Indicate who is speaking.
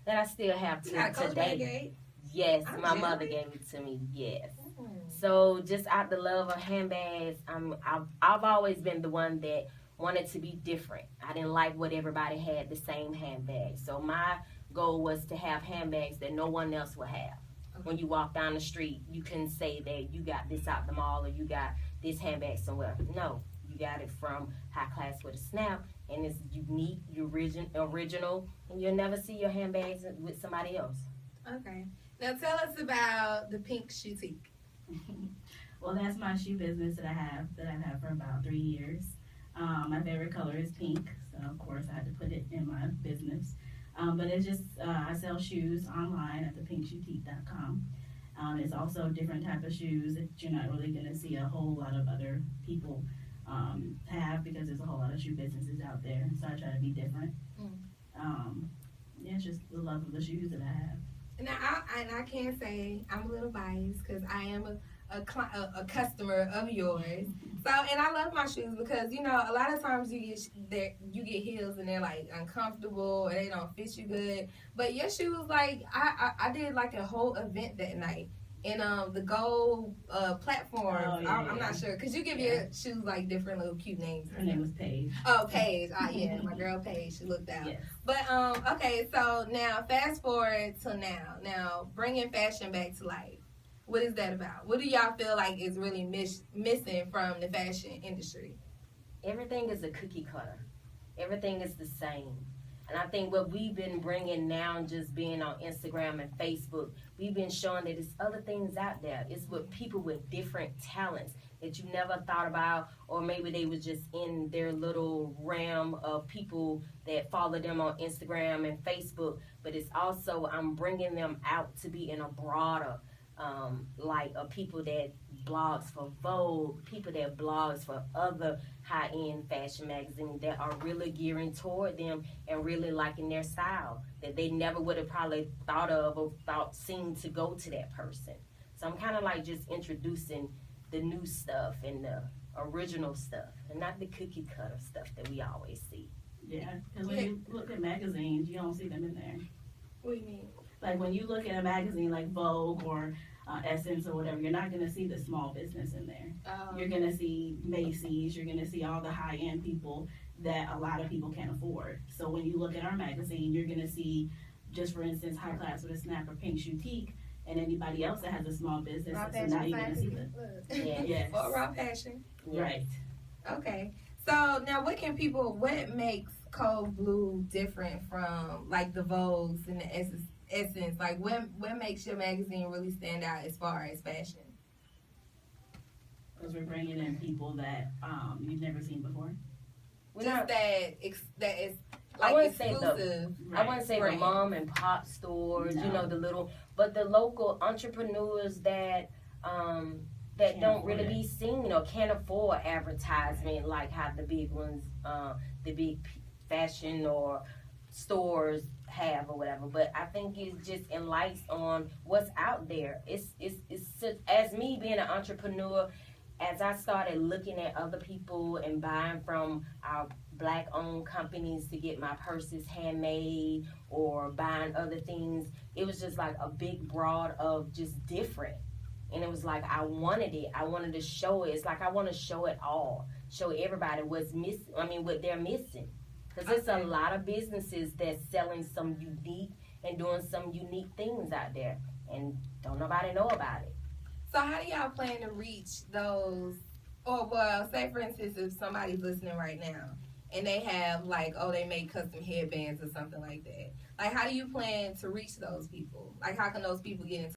Speaker 1: that I still have to today. Yes, my mother gave it to me. Yes. So just out the love of handbags, I've always been the one that wanted to be different. I didn't like what everybody had, the same handbag. So my goal was to have handbags that no one else would have. When you walk down the street, you can say that you got this out the mall or you got this handbag somewhere. No, you got it from High Class with a Snap, and it's unique, original, and you'll never see your handbags with somebody else.
Speaker 2: Okay. Now tell us about the Pink Boutique.
Speaker 3: Well, that's my shoe business that I've had for about 3 years. My favorite color is pink, so of course I had to put it in my business. But it's just, I sell shoes online at thepinkboutique.com. It's also different type of shoes that you're not really going to see a whole lot of other people have, because there's a whole lot of shoe businesses out there. So I try to be different. Yeah, it's just the love of the shoes that I have.
Speaker 2: Now, I can say I'm a little biased because I am a customer of yours. So, and I love my shoes because, you know, a lot of times you get heels and they're like uncomfortable or they don't fit you good. But your shoes, like, I did like a whole event that night. And the gold platform, I'm not sure, because you give your shoes like different little cute names.
Speaker 3: Her name was Paige.
Speaker 2: Oh, Paige. Yeah, my girl Paige. She looked out. Yes. But, okay, so now fast forward to now. Now, bringing fashion back to life. What is that about? What do y'all feel like is really missing from the fashion industry?
Speaker 1: Everything is a cookie cutter. Everything is the same. And I think what we've been bringing now, just being on Instagram and Facebook, we've been showing that there's other things out there. It's with people with different talents that you never thought about, or maybe they was just in their little realm of people that follow them on Instagram and Facebook. But it's also, I'm bringing them out to be in a broader light of people that blogs for Vogue, people that blogs for other high-end fashion magazines that are really gearing toward them and really liking their style that they never would have probably thought of or seen to go to that person. So I'm kind of like just introducing the new stuff and the original stuff and not the cookie cutter stuff that we always see.
Speaker 3: Yeah, because when you look at magazines, you don't see them in there.
Speaker 2: What do you mean?
Speaker 3: Like when you look at a magazine like Vogue or Essence or whatever, you're not going to see the small business in there. You're going to see Macy's, you're going to see all the high-end people that a lot of people can't afford. So when you look at our magazine, you're going to see, just for instance, High Class with a Snap or Pink Boutique, and anybody else that has a small business. So now you're going to see them.
Speaker 2: Yes. For raw passion.
Speaker 3: Right.
Speaker 2: Okay. So now what makes CodeBlu different from like the Vogues and the Essence? Like what makes your magazine really stand out as far as fashion?
Speaker 3: Because we're bringing in people that you've never seen before.
Speaker 2: Just that is like
Speaker 1: I wouldn't
Speaker 2: exclusive.
Speaker 1: I wouldn't say the mom and pop stores, you know, but the local entrepreneurs that don't really be seen or can't afford advertisement like how the big ones, the big fashion or stores have or whatever. But I think it's just enlightens on what's out there. It's as me being an entrepreneur, as I started looking at other people and buying from our black-owned companies to get my purses handmade or buying other things, it was just like a big broad of just different. And it was like I wanted it. I wanted to show it. It's like I want to show it all. Show everybody what's missing. I mean, what they're missing. Because there's a lot of businesses that's selling some unique and doing some unique things out there. And don't nobody know about it.
Speaker 2: So how do y'all plan to reach those? Or, well, say, for instance, if somebody's listening right now and they have, like, they make custom headbands or something like that. Like, how do you plan to reach those people? Like, how can those people get in